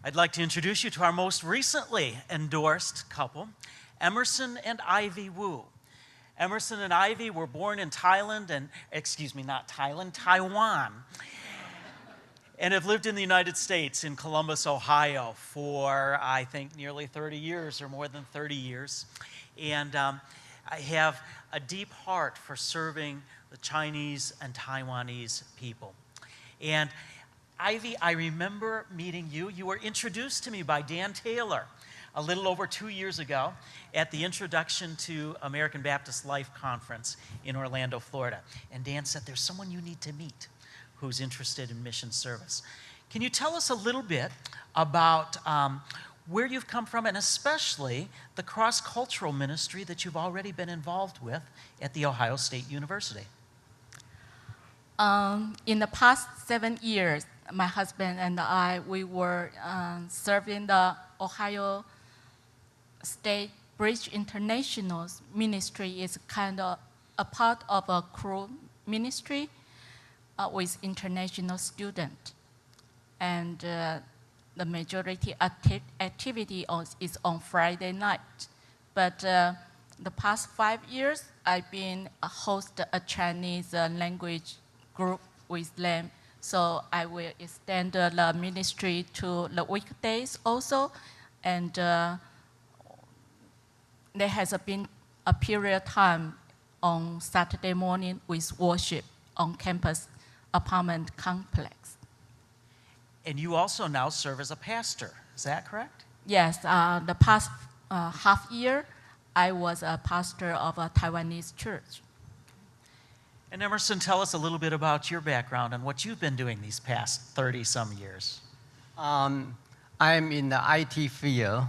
I'd like to introduce you to our most recently endorsed couple, Emerson and Ivy Wu. Emerson and Ivy were born in Taiwan, and have lived in the United States in Columbus, Ohio for, I think, nearly 30 years or more than 30 years. And I have a deep heart for serving the Chinese and Taiwanese people. And Ivy, I remember meeting you. You were introduced to me by Dan Taylor a little over 2 years ago at the Introduction to American Baptist Life Conference in Orlando, Florida. And Dan said, there's someone you need to meet who's interested in mission service. Can you tell us a little bit about where you've come from, and especially the cross-cultural ministry that you've already been involved with at The Ohio State University? In the past 7 years, my husband and I, we were serving the Ohio State Bridge International Ministry. Is kind of a part of a crew ministry with international students. And the majority activity is on Friday night. But the past 5 years, I've been host a Chinese language group with them. So I will extend the ministry to the weekdays also. And there has been a period of time on Saturday morning with worship on campus apartment complex. And you also now serve as a pastor, is that correct? Yes, the past half year, I was a pastor of a Taiwanese church. And Emerson, tell us a little bit about your background and what you've been doing these past 30-some years. I'm in the IT field,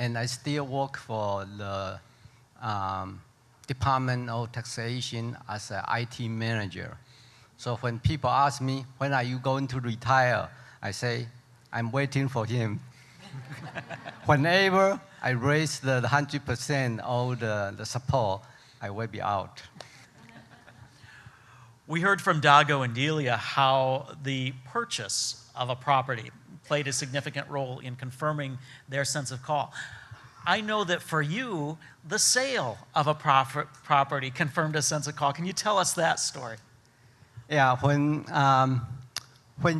and I still work for the Department of Taxation as an IT manager. So when people ask me, when are you going to retire? I say, I'm waiting for him. Whenever I raise the 100% of the support, I will be out. We heard from Dago and Delia how the purchase of a property played a significant role in confirming their sense of call. I know that for you, the sale of a property confirmed a sense of call. Can you tell us that story? Yeah, when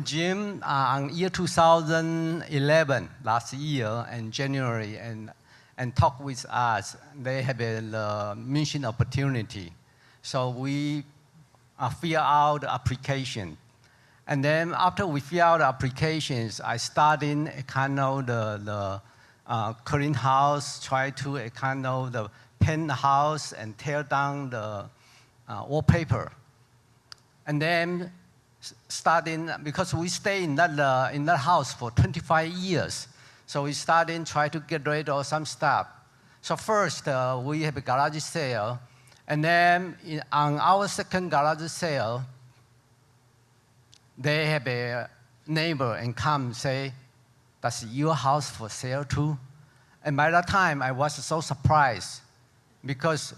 Jim, in year 2011, last year in January, and talked with us, they have a mission opportunity. So we fill out the application. And then after we fill out the applications, I started a kind of the clean house, try to kind of the paint the house and tear down the wallpaper. And then starting, because we stay in that house for 25 years, so we started try to get rid of some stuff. So first, we have a garage sale. And then on our second garage sale, they have a neighbor and come say, that's your house for sale too? And by that time, I was so surprised because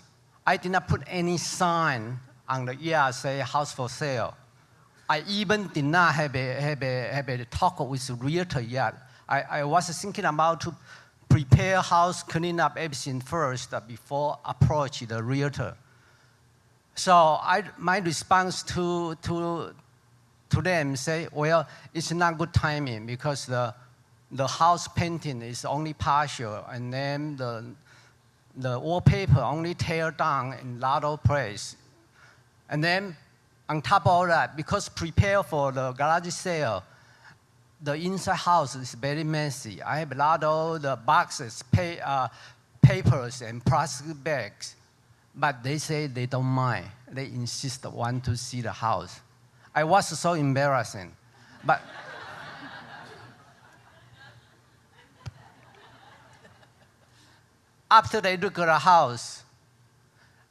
I did not put any sign on the yard say house for sale. I even did not have a talk with the realtor yet. I was thinking about to prepare house, clean up everything first before approach the realtor. So my response to them say, well, it's not good timing because the house painting is only partial, and then the wallpaper only tear down in a lot of place. And then on top of that, because prepare for the garage sale, the inside house is very messy. I have a lot of the boxes, papers, and plastic bags. But they say they don't mind. They insist want to see the house. I was so embarrassing. But after they look at the house,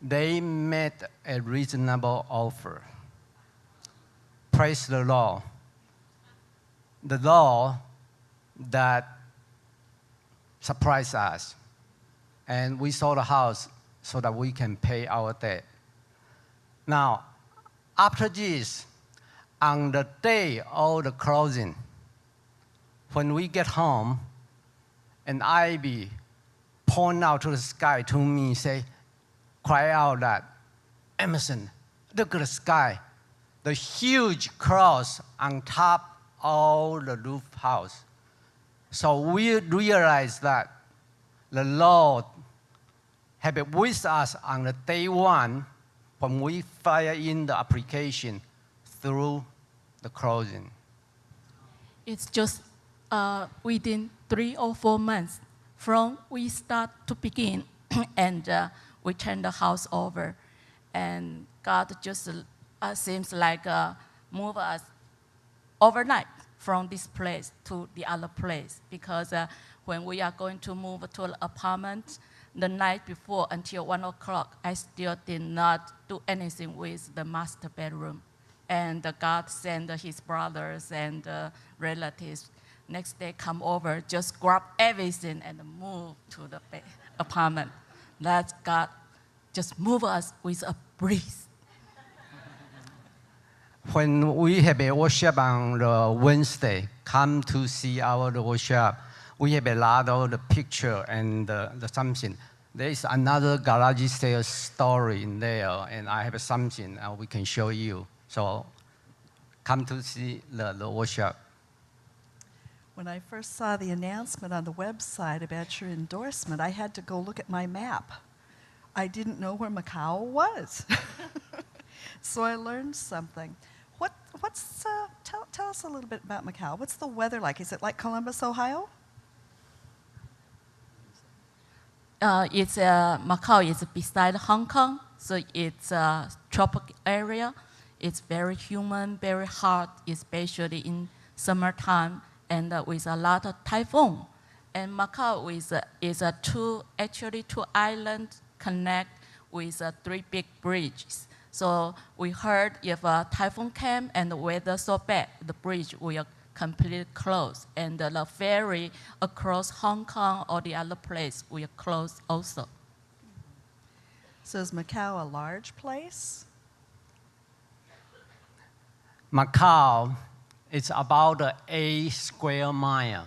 they made a reasonable offer. Praise the Lord. The Lord that surprised us. And we sold the house so that we can pay our debt. Now, after this, on the day of the closing, when we get home, and Ivy point out to the sky to me, say, cry out that, Emerson, look at the sky. The huge cross on top of the roof house. So we realized that the Lord had been with us on the day one when we fire in the application through the closing. It's just within 3 or 4 months from we start to begin and we turn the house over. And God just seems like move us overnight from this place to the other place. Because when we are going to move to an apartment, the night before until 1 o'clock, I still did not do anything with the master bedroom. And God sent his brothers and relatives next day come over, just grab everything and move to the apartment. That God just move us with a breeze. When we have a worship on the Wednesday, come to see our worship, we have a lot of the picture and the something. There is another garage sale story in there, and I have something we can show you. So come to see the worship. When I first saw the announcement on the website about your endorsement, I had to go look at my map. I didn't know where Macau was. So I learned something. Tell us a little bit about Macau. What's the weather like? Is it like Columbus, Ohio? Macau is beside Hong Kong, so it's a tropical area. It's very humid, very hot, especially in summertime, and with a lot of typhoon. And Macau is two islands connect with 3 big bridges. So we heard if a typhoon came and the weather so bad, the bridge will completely close, and the ferry across Hong Kong or the other place will close also. So is Macau a large place? Macau is about 8 square miles.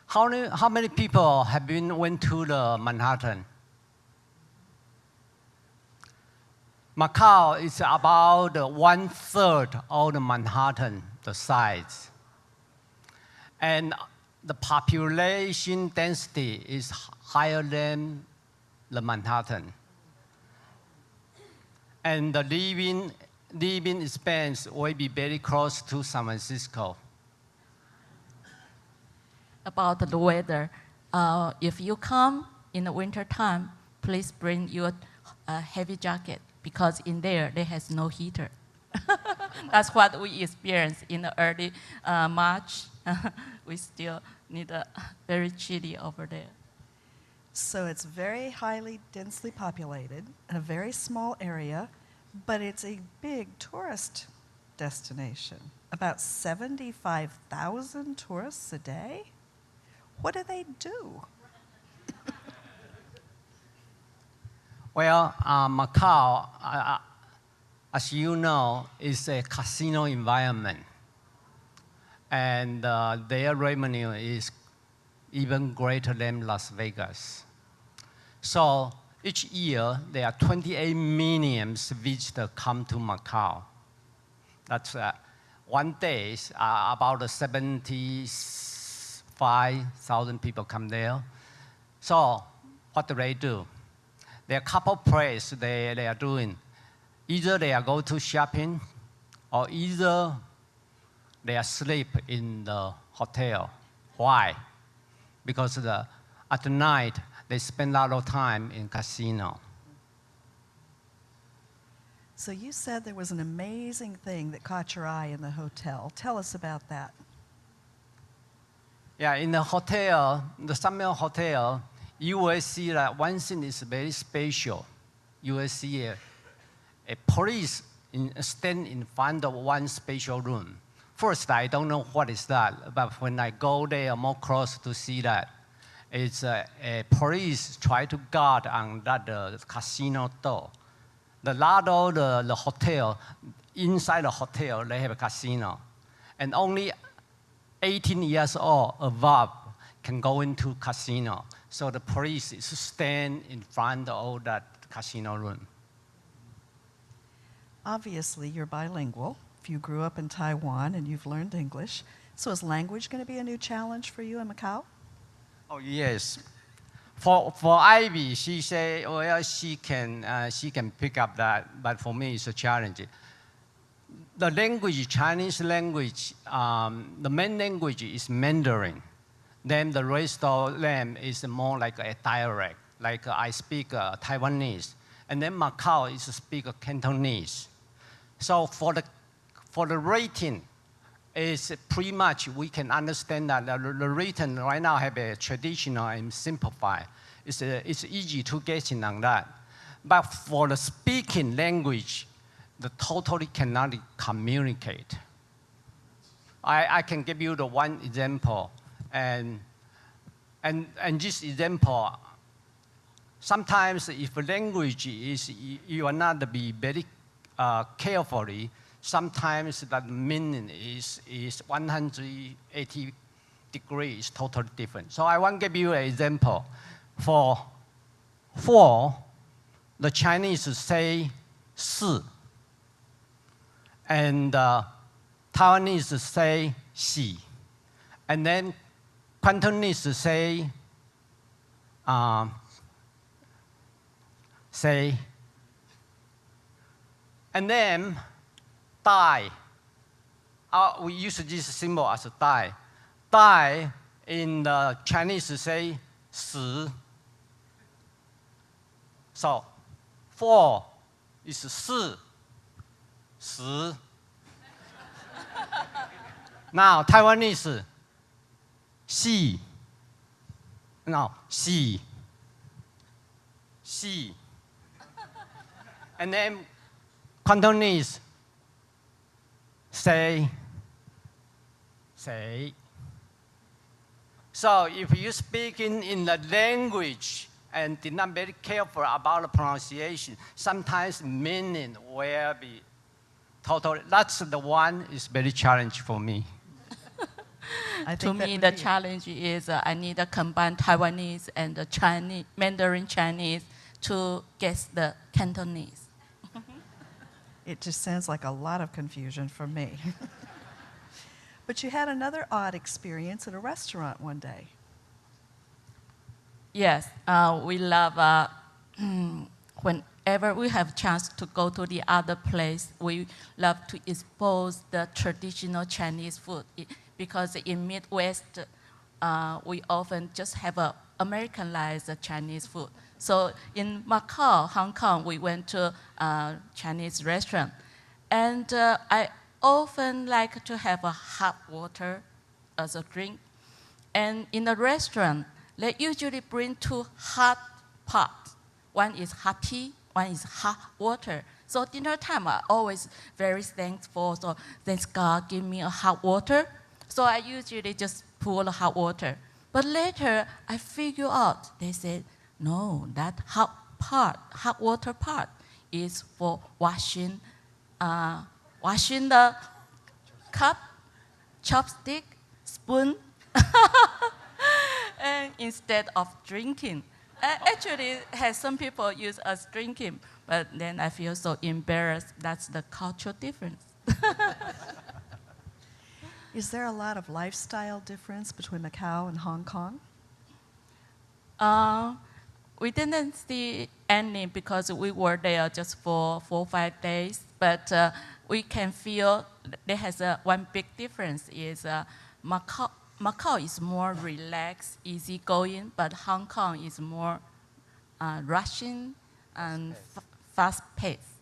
How many people have went to the Manhattan? Macau is about 1/3 of the Manhattan, the size. And the population density is higher than the Manhattan. And the living expense will be very close to San Francisco. About the weather, if you come in the winter time, please bring your heavy jacket, because in there has no heater. That's what we experienced in the early March. We still need very chilly over there. So it's very highly densely populated in a very small area, but it's a big tourist destination. About 75,000 tourists a day? What do they do? Well, Macau, as you know, is a casino environment. And their revenue is even greater than Las Vegas. So each year, there are 28 million visitors come to Macau. That's one day, about 75,000 people come there. So what do? There are a couple of places they are doing. Either they are go to shopping, or either they are sleep in the hotel. Why? Because at night, they spend a lot of time in casino. So you said there was an amazing thing that caught your eye in the hotel. Tell us about that. Yeah, in the hotel, the summer hotel, you will see that one thing is very special. You will see a police stand in front of one special room. First, I don't know what is that, but when I go there more close to see that, it's a police try to guard on that casino door. The lot of the hotel, inside the hotel, they have a casino. And only 18 years old above can go into casino. So the police is stand in front of all that casino room. Obviously, you're bilingual. If you grew up in Taiwan and you've learned English, so is language going to be a new challenge for you in Macau? Oh yes. For Ivy, she say, well, she can pick up that, but for me, it's a challenge. The language, Chinese language, the main language is Mandarin. Then the rest of them is more like a dialect. Like I speak Taiwanese, and then Macau is speak Cantonese. So for the rating, is pretty much we can understand that the written right now have a traditional and simplified. It's easy to get in on that. But for the speaking language, the totally cannot communicate. I can give you the one example, and this example, sometimes if a language is, you are not be very carefully, sometimes that meaning is 180 degrees, totally different. So I want to give you an example. For the Chinese say 是, and Taiwanese say 喜, and then Cantonese say and then die. We use this symbol as a die. Die in the Chinese say 死. So 4 is 4, 10. Now Taiwanese 系, no 系, 系. And then Cantonese say. So if you speak in the language and did not very careful about the pronunciation, sometimes meaning will be totally, that's the one is very challenging for me. To me, the challenge is I need to combine Taiwanese and the Chinese, Mandarin Chinese to get the Cantonese. It just sounds like a lot of confusion for me. But you had another odd experience at a restaurant one day. Yes, we love, whenever we have chance to go to the other place, we love to expose the traditional Chinese food. Because in Midwest, we often just have a Americanized Chinese food. So in Macau, Hong Kong, we went to a Chinese restaurant. And I often like to have a hot water as a drink. And in the restaurant, they usually bring 2 hot pots. One is hot tea, one is hot water. So dinner time, I always very thankful. So thanks God, give me a hot water. So I usually just pour the hot water. But later, I figure out, they said, no, that hot water part is for washing the cup, chopstick, spoon, and instead of drinking. Actually, some people use as drinking, but then I feel so embarrassed. That's the cultural difference. Is there a lot of lifestyle difference between Macau and Hong Kong? We didn't see any because we were there just for 4 or 5 days. But we can feel there has one big difference is Macau is more relaxed, easygoing, but Hong Kong is more rushing and fast-paced.